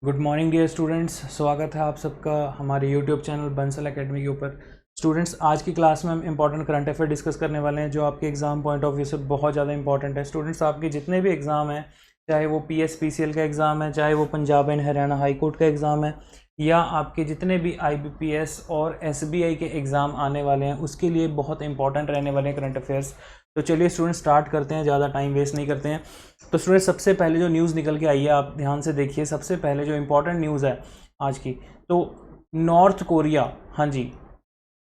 Good morning dear students, स्वागत है आप सबका हमारे यूट्यूब चैनल बंसल एकेडमी के ऊपर। स्टूडेंट्स, आज की क्लास में हम इंपॉर्टेंट करंट अफेयर डिस्कस करने वाले हैं जो आपके एग्जाम पॉइंट ऑफ व्यू से बहुत ज़्यादा इंपॉर्टेंट है। स्टूडेंट्स, आपके जितने भी एग्ज़ाम हैं, चाहे वो PSPCL का एग्ज़ाम है, चाहे वो Punjab and Haryana high court का एग्ज़ाम है, या आपके जितने भी IBPS और SBI के एग्ज़ाम आने वाले हैं, उसके लिए बहुत इंपॉर्टेंट रहने वाले हैं करंट अफेयर्स। तो चलिए स्टूडेंट्स स्टार्ट करते हैं, ज़्यादा टाइम वेस्ट नहीं करते हैं। तो स्टूडेंट्स, सबसे पहले जो न्यूज़ निकल के आई है, आप ध्यान से देखिए। सबसे पहले जो इंपॉर्टेंट न्यूज़ है आज की, तो नॉर्थ कोरिया, हाँ जी,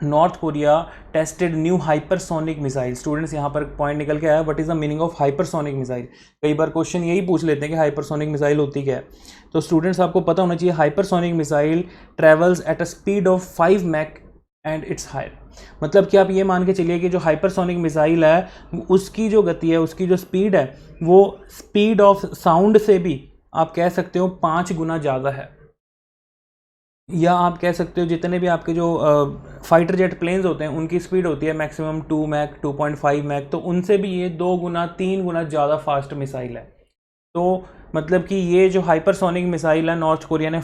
North Korea tested new hypersonic missile. Students, यहाँ पर पॉइंट निकल के आया, what is the meaning of hypersonic missile. कई बार क्वेश्चन यही पूछ लेते हैं कि हाइपरसोनिक मिसाइल होती क्या है। तो स्टूडेंट्स, आपको पता होना चाहिए, hypersonic missile travels at a speed of 5 Mach and it's higher. मतलब कि आप ये मान के चलिए कि जो हाइपरसोनिक मिसाइल है उसकी जो गति है, उसकी जो स्पीड है, वो स्पीड ऑफ साउंड से भी आप कह सकते हो 5 गुना ज़्यादा है। या आप कह सकते हो जितने भी आपके जो फाइटर जेट प्लेन्स होते हैं उनकी स्पीड होती है मैक्सिमम 2 मैक 2.5 मैक, तो उनसे भी ये 2 गुना 3 गुना ज़्यादा फास्ट मिसाइल है। तो मतलब कि ये जो हाइपरसोनिक मिसाइल है नॉर्थ कोरिया ने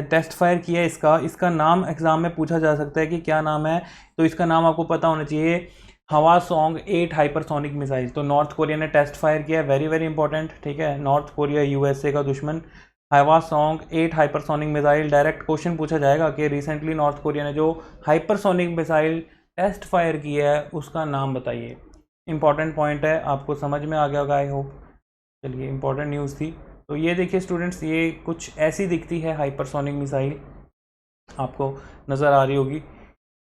टेस्ट फायर किया है, इसका नाम एग्ज़ाम में पूछा जा सकता है कि क्या नाम है। तो इसका नाम आपको पता होना चाहिए, हवासोंग 8 हाइपरसोनिक मिसाइल। तो नॉर्थ कोरिया ने टेस्ट फायर किया है, वेरी वेरी इंपॉर्टेंट, ठीक है। नॉर्थ कोरिया USA का दुश्मन। Hwasong 8 hypersonic missile. Direct question पूछा जाएगा कि रिसेंटली नॉर्थ कोरिया ने जो हाइपरसोनिक मिसाइल टेस्ट फायर किया है उसका नाम बताइए। इंपॉर्टेंट पॉइंट है, आपको समझ में आ गया होगा आई होप। चलिए, इंपॉर्टेंट न्यूज़ थी। तो ये देखिए स्टूडेंट्स, ये कुछ ऐसी दिखती है हाइपरसोनिक मिसाइल, आपको नज़र आ रही होगी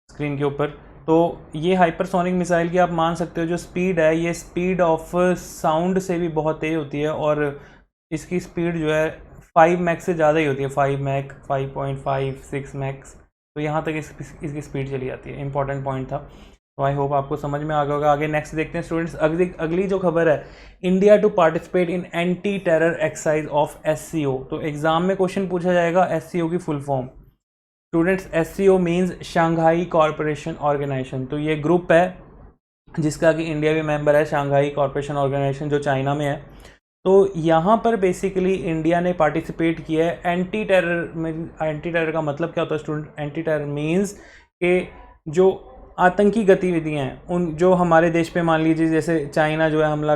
स्क्रीन के ऊपर। तो ये हाइपरसोनिक मिसाइल की आप मान सकते हो जो स्पीड है, ये स्पीड ऑफ साउंड से भी बहुत तेज़ होती है, और इसकी स्पीड जो है 5 मैक्स से ज़्यादा ही होती है। 5 मैक, 5.5, 6 मैक्स, तो यहाँ तक इसकी स्पीड चली जाती है। इंपॉर्टेंट पॉइंट था, तो आई होप आपको समझ में आ गया होगा। आगे नेक्स्ट देखते हैं स्टूडेंट्स। अगली जो खबर है, India to participate in anti terror exercise of SCO। तो एग्जाम में क्वेश्चन पूछा जाएगा SCO की full form. Students, SCO means Shanghai corporation organisation. तो ये ग्रुप है जिसका कि इंडिया भी मेंबर है, शंघाई कॉरपोरेशन ऑर्गेनाइजेशन जो चाइना में है। तो यहाँ पर बेसिकली इंडिया ने पार्टिसिपेट किया है एंटी टेरर में। एंटी टेरर का मतलब क्या होता है स्टूडेंट? एंटी टेरर मीन्स कि जो आतंकी गतिविधियाँ हैं उन जो हमारे देश पे, मान लीजिए जैसे चाइना जो है हमला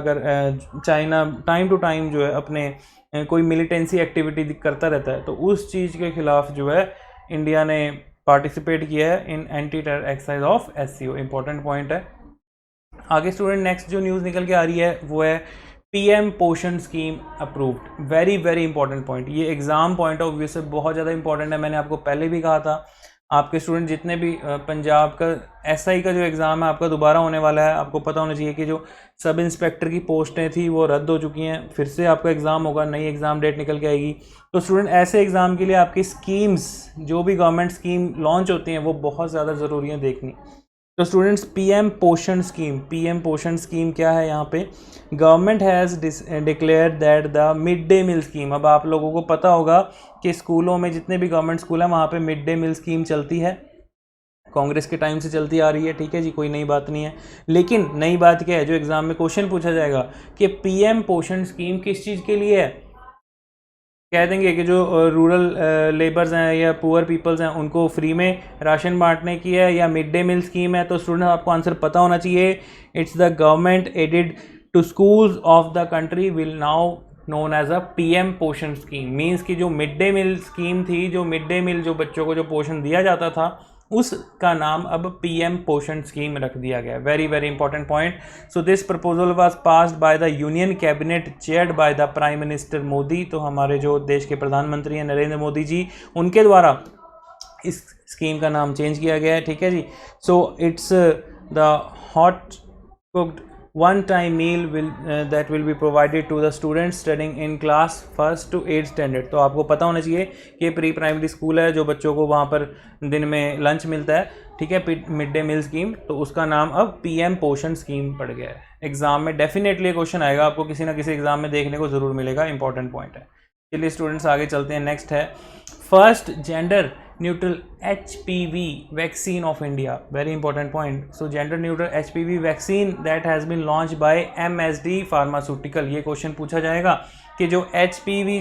चाइना टाइम टू टाइम जो है अपने कोई मिलिटेंसी एक्टिविटी करता रहता है, तो उस चीज़ के खिलाफ जो है इंडिया ने पार्टिसिपेट किया है in anti terror exercise of SCO। Important point है। आगे स्टूडेंट, नेक्स्ट जो न्यूज़ निकल के आ रही है वो है PM Poshan scheme approved. Very very important point, ये एग्जाम पॉइंट ऑफ व्यू से बहुत ज़्यादा इंपॉर्टेंट है। मैंने आपको पहले भी कहा था, आपके स्टूडेंट जितने भी पंजाब का SI का जो एग्ज़ाम है आपका दोबारा होने वाला है, आपको पता होना चाहिए कि जो सब इंस्पेक्टर की पोस्टें थी वो रद्द हो चुकी हैं, फिर से आपका एग्ज़ाम होगा, नई एग्ज़ाम डेट निकल के आएगी। तो स्टूडेंट, ऐसे एग्ज़ाम के लिए आपकी स्कीम्स, जो भी गवर्नमेंट स्कीम लॉन्च होती हैं वो बहुत ज़्यादा ज़रूरी है देखनी। तो स्टूडेंट्स, PM पोषण स्कीम क्या है? यहाँ पे government has declare that the mid day meal scheme. अब आप लोगों को पता होगा कि स्कूलों में, जितने भी गवर्नमेंट स्कूल हैं वहाँ पे मिड डे मील स्कीम चलती है, कांग्रेस के टाइम से चलती आ रही है, ठीक है जी, कोई नई बात नहीं है। लेकिन नई बात क्या है, जो एग्जाम में क्वेश्चन पूछा जाएगा कि PM पोषण स्कीम किस चीज़ के लिए है। कह देंगे कि जो रूरल लेबर्स हैं या पुअर पीपल्स हैं उनको फ्री में राशन बांटने की है, या मिड डे मील स्कीम है। तो स्टूडेंट, आपको आंसर पता होना चाहिए, it's the government aided to schools of the country will now known as a PM Poshan scheme. Means कि जो मिड डे मील स्कीम थी, जो मिड डे मील जो बच्चों को जो पोषण दिया जाता था, उसका नाम अब PM पोषण स्कीम रख दिया गया। Very very important point. So this proposal was passed by the union cabinet chaired by the prime minister Modi. तो हमारे जो देश के प्रधानमंत्री हैं नरेंद्र मोदी जी, उनके द्वारा इस स्कीम का नाम चेंज किया गया है, ठीक है जी। So it's the hot cooked one time meal that will be provided to the students studying in class 1st to 8th standard। तो आपको पता होना चाहिए कि प्री प्राइमरी स्कूल है, जो बच्चों को वहाँ पर दिन में लंच मिलता है, ठीक है, मिड डे मील स्कीम। तो उसका नाम अब PM पोषण स्कीम पड़ गया है। एग्जाम में डेफिनेटली क्वेश्चन आएगा, आपको किसी ना किसी एग्जाम में देखने को जरूर मिलेगा, इंपॉर्टेंट पॉइंट है। चलिए स्टूडेंट्स, आगे चलते हैं। नेक्स्ट है, first gender neutral HPV vaccine of India. Very important point. So gender neutral HPV vaccine that has been launched by MSD Pharmaceutical. ये क्वेश्चन पूछा जाएगा कि जो HPV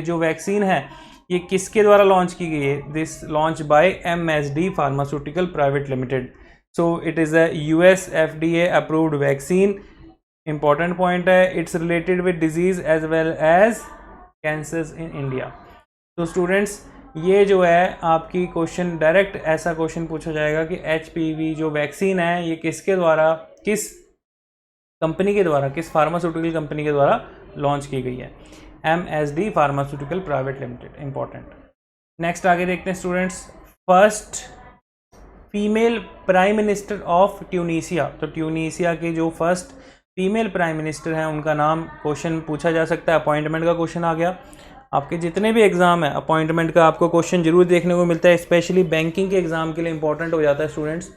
जो वैक्सीन है ये किसके द्वारा लॉन्च की गई है. This launch by MSD Pharmaceutical Private Limited. So it is a US FDA approved vaccine. Important point है, it's related with disease as well as cancers in India. तो स्टूडेंट्स ये जो है आपकी क्वेश्चन डायरेक्ट ऐसा क्वेश्चन पूछा जाएगा कि HPV जो वैक्सीन है ये किसके द्वारा, किस कंपनी के द्वारा, किस फार्मास्यूटिकल कंपनी के द्वारा लॉन्च की गई है. MSD pharmaceutical private limited. Important. Next आगे देखते हैं students. First female prime minister of Tunisia. तो ट्यूनीसिया के जो फर्स्ट फीमेल प्राइम मिनिस्टर हैं उनका नाम क्वेश्चन पूछा जा सकता है. अपॉइंटमेंट का क्वेश्चन आ गया. आपके जितने भी एग्ज़ाम है अपॉइंटमेंट का आपको क्वेश्चन जरूर देखने को मिलता है, स्पेशली बैंकिंग के एग्ज़ाम के लिए इंपॉर्टेंट हो जाता है स्टूडेंट्स.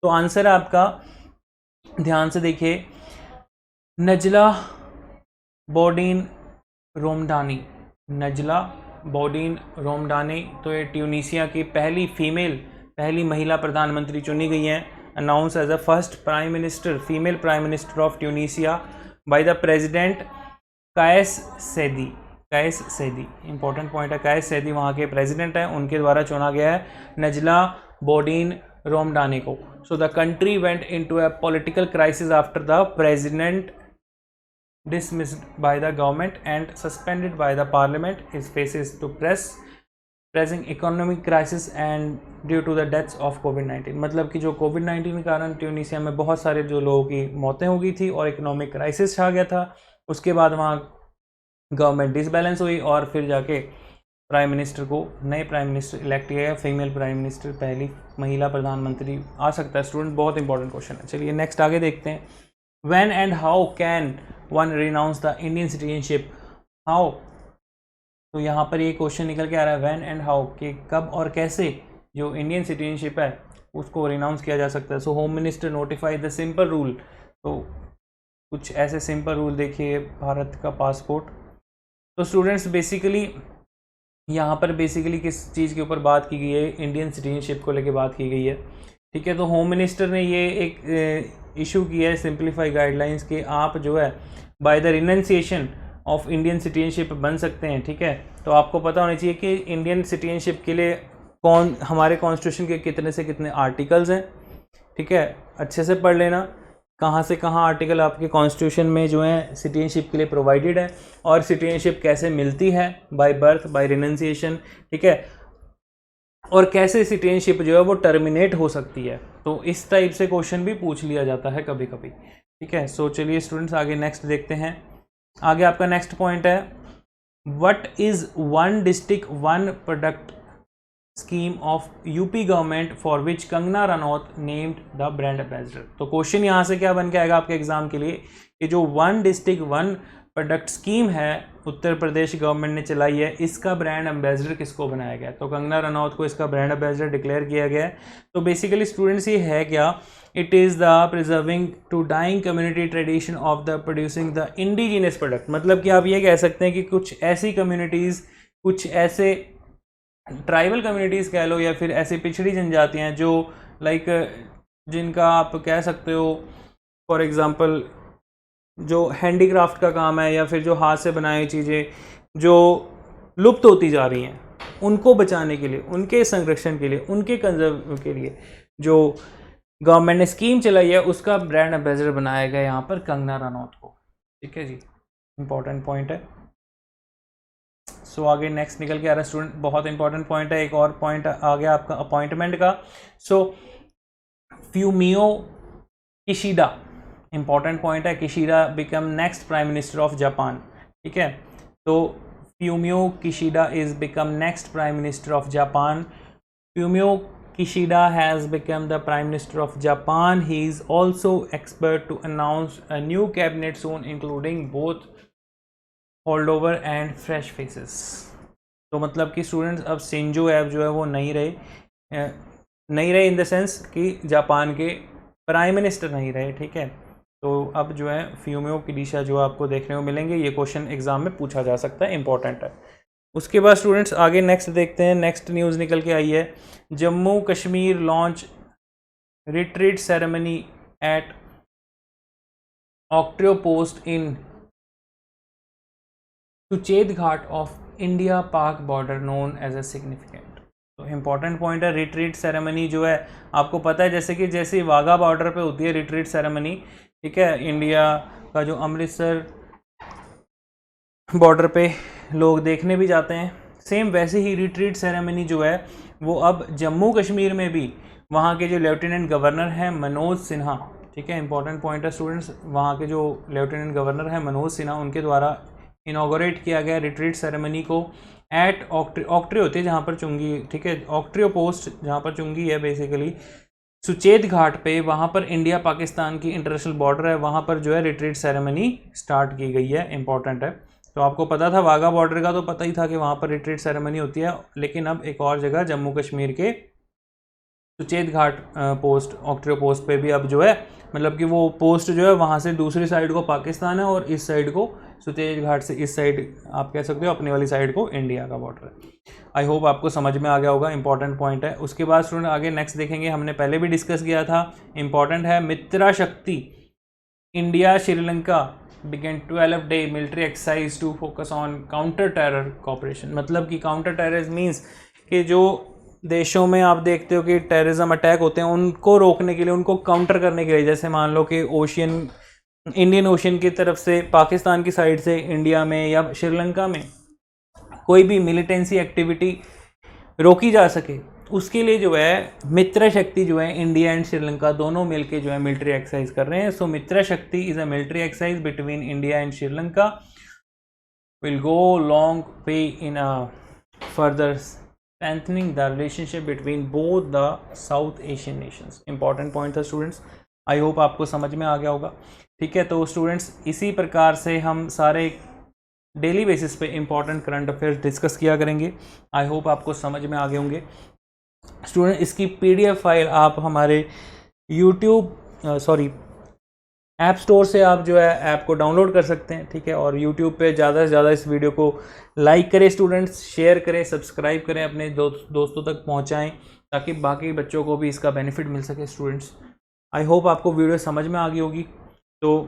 तो आंसर है आपका, ध्यान से देखिए, नजला बोडीन रोमडानी. नजला बोडीन रोमडानी. तो ये ट्यूनीसिया की पहली महिला प्रधानमंत्री चुनी गई हैं. Announce as a first prime minister, female prime minister of Tunisia by the president Kais Saied. Kais Saied. Important point है, कायस सैदी वहाँ के प्रेसिडेंट हैं, उनके द्वारा चुना गया है नजला बोडीन रोमडानी को. So the country went into a political crisis after the president dismissed by the government and suspended by the parliament is faces to pressing economic crisis and due to the deaths of COVID-19. मतलब कि जो COVID-19 के कारण ट्यूनीसिया में बहुत सारे जो लोगों की मौतें हो गई थी और इकोनॉमिक क्राइसिस छा गया था. उसके बाद वहाँ गवर्नमेंट डिसबैलेंस हुई और फिर जाके नए प्राइम मिनिस्टर इलेक्ट किया गया. फीमेल प्राइम मिनिस्टर, पहली महिला प्रधानमंत्री आ सकता है स्टूडेंट. बहुत इंपॉर्टेंट क्वेश्चन है. चलिए नेक्स्ट आगे देखते हैं. When and how can one renounce the Indian citizenship? How? तो यहाँ पर ये क्वेश्चन निकल के आ रहा है when and how, कि कब और कैसे जो इंडियन सिटीजनशिप है उसको रिनाउंस किया जा सकता है. So home minister notify the simple rule. तो कुछ ऐसे सिंपल रूल देखिए. भारत का पासपोर्ट. तो स्टूडेंट्स बेसिकली यहाँ पर किस चीज़ के ऊपर बात की गई है, इंडियन सिटीजनशिप को लेके बात की गई है. ठीक है. तो होम मिनिस्टर ने ये एक इशू किया है सिंप्लीफाई गाइडलाइंस के आप जो है by the renunciation of Indian citizenship बन सकते हैं. ठीक है. तो आपको पता होना चाहिए कि इंडियन सिटीजनशिप के लिए हमारे कॉन्स्टिट्यूशन के कितने से कितने आर्टिकल्स हैं. ठीक है. अच्छे से पढ़ लेना कहाँ से कहाँ आर्टिकल आपके कॉन्स्टिट्यूशन में जो है सिटीजनशिप के लिए प्रोवाइडेड है और सिटीजनशिप कैसे मिलती है, बाय बर्थ, बाय रिनंसिएशन. ठीक है. और कैसे सिटीजनशिप जो है वो टर्मिनेट हो सकती है. तो इस टाइप से क्वेश्चन भी पूछ लिया जाता है कभी कभी. ठीक है. सो चलिए स्टूडेंट्स आगे नेक्स्ट देखते हैं. आगे आपका नेक्स्ट पॉइंट है, what is one district one product scheme of UP government for which Kangana Ranaut named the brand ambassador. तो क्वेश्चन यहाँ से क्या बन के आएगा आपके एग्जाम के लिए कि जो one district one product scheme है उत्तर प्रदेश गवर्नमेंट ने चलाई है, इसका ब्रांड एम्बेसडर किसको बनाया गया. तो कंगना रनौत को इसका ब्रांड एम्बेसडर डिक्लेयर किया गया है. तो बेसिकली स्टूडेंट्स ये है क्या, it is the preserving to dying community tradition of the producing the indigenous product. मतलब कि आप ये कह सकते हैं कि कुछ ऐसी कम्युनिटीज़, कुछ ऐसे ट्राइबल कम्युनिटीज़ कह लो या फिर ऐसी पिछड़ी जनजातियाँ जो लाइक जिनका आप कह सकते हो फॉर एग्ज़ाम्पल जो हैंडीक्राफ्ट का काम है या फिर जो हाथ से बनाई चीज़ें जो लुप्त होती जा रही हैं, उनको बचाने के लिए, उनके संरक्षण के लिए, उनके कंजर्व के लिए जो गवर्नमेंट ने स्कीम चलाई है उसका ब्रांड एम्बेसडर बनाया गया यहाँ पर कंगना रनौत को. ठीक है जी. इंपॉर्टेंट पॉइंट है. सो आगे नेक्स्ट निकल के आ रहा है स्टूडेंट, बहुत इंपॉर्टेंट पॉइंट है. एक और पॉइंट आ गया आपका अपॉइंटमेंट का. So Fumio Kishida, important point है. Kishida become next prime minister of Japan. ठीक है. तो Fumio Kishida is become next prime minister of Japan. Fumio Kishida has become the Prime Minister of Japan. He is also expert to announce a new cabinet soon, including both holdover and fresh faces. तो मतलब कि students अब Shinzo एब जो है वो नहीं रहे इन द सेंस कि जापान के प्राइम मिनिस्टर नहीं रहे. ठीक है. तो अब जो है फ्यूमियो किशिडा जो आपको देखने को मिलेंगे, ये क्वेश्चन एग्जाम में पूछा जा सकता है, इंपॉर्टेंट है. उसके बाद स्टूडेंट्स आगे नेक्स्ट देखते हैं, नेक्स्ट न्यूज़ निकल के आई है, Jammu Kashmir launch retreat ceremony at octroi post in Suchet Ghat of India Pak border known as a significant. तो इम्पॉर्टेंट पॉइंट है, रिट्रीट सेरेमनी जो है आपको पता है जैसे वाघा बॉर्डर पे होती है रिट्रीट सेरेमनी, ठीक है, इंडिया का जो अमृतसर बॉर्डर पे लोग देखने भी जाते हैं, सेम वैसे ही रिट्रीट सेरेमनी जो है वो अब जम्मू कश्मीर में भी वहाँ के जो लेफ्टिनेंट गवर्नर हैं मनोज सिन्हा, ठीक है, इंपॉर्टेंट पॉइंट है स्टूडेंट्स, वहाँ के जो लेफ्टिनेंट गवर्नर हैं मनोज सिन्हा उनके द्वारा इनॉग्रेट किया गया रिट्रीट सेरेमनी को एट ऑक्ट्रियो होती है जहाँ पर चुंगी, ठीक है, ऑक्ट्रियो पोस्ट जहाँ पर चुंगी है बेसिकली, सुचेत घाट पे, वहाँ पर इंडिया पाकिस्तान की इंटरनेशनल बॉर्डर है, वहाँ पर जो है रिट्रीट सेरेमनी स्टार्ट की गई है, इंपॉर्टेंट है। तो आपको पता था वाघा बॉर्डर का, तो पता ही था कि वहाँ पर रिट्रीट सेरेमनी होती है, लेकिन अब एक और जगह जम्मू कश्मीर के सुचेत घाट पोस्ट ऑक्ट्रियो पोस्ट पे भी अब जो है मतलब कि वो पोस्ट जो है वहाँ से दूसरी साइड को पाकिस्तान है और इस साइड को सुचेत घाट से इस साइड आप कह सकते हो अपनी वाली साइड को इंडिया का बॉर्डर है। आई होप आपको समझ में आ गया होगा, इंपॉर्टेंट पॉइंट है। उसके बाद स्टूडेंट आगे नेक्स्ट देखेंगे, हमने पहले भी डिस्कस किया था, इंपॉर्टेंट है, Mitra Shakti India Sri Lanka began 12-day military exercise to focus on counter terror cooperation. मतलब कि काउंटर टेररिज्म मीन्स कि जो देशों में आप देखते हो कि टेररिज्म अटैक होते हैं उनको रोकने के लिए, उनको काउंटर करने के लिए, जैसे मान लो कि ओशियन इंडियन ओशियन की तरफ से पाकिस्तान की साइड से इंडिया में या श्रीलंका में कोई भी मिलिटेंसी एक्टिविटी रोकी जा सके, उसके लिए जो है मित्र शक्ति जो है इंडिया एंड श्रीलंका दोनों मिलके जो है मिलिट्री एक्सरसाइज कर रहे हैं। सो मित्र शक्ति is a military exercise between India and Sri Lanka will go long way in a further strengthening the relationship between both the south Asian Nations. Important point था स्टूडेंट्स, आई होप आपको समझ में आ गया होगा, ठीक है। तो स्टूडेंट्स इसी प्रकार से हम सारे डेली बेसिस पे इंपॉर्टेंट करंट अफेयर्स डिस्कस किया करेंगे। आई होप आपको समझ में आ गए होंगे स्टूडेंट। इसकी पीडीएफ फाइल आप हमारे यूट्यूब ऐप स्टोर से आप जो है ऐप को डाउनलोड कर सकते हैं, ठीक है, और यूट्यूब पे ज़्यादा से ज़्यादा इस वीडियो को लाइक करें स्टूडेंट्स, शेयर करें, सब्सक्राइब करें, अपने दोस्तों तक पहुंचाएं ताकि बाकी बच्चों को भी इसका बेनिफिट मिल सके स्टूडेंट्स। आई होप आपको वीडियो समझ में आ गई होगी, तो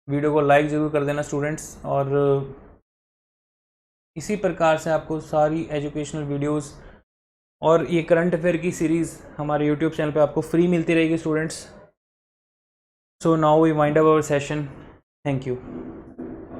वीडियो को लाइक ज़रूर कर देना स्टूडेंट्स, और इसी प्रकार से आपको सारी एजुकेशनल वीडियोस और ये करंट अफेयर की सीरीज़ हमारे यूट्यूब चैनल पे आपको फ्री मिलती रहेगी students. So now we wind up our session, thank you.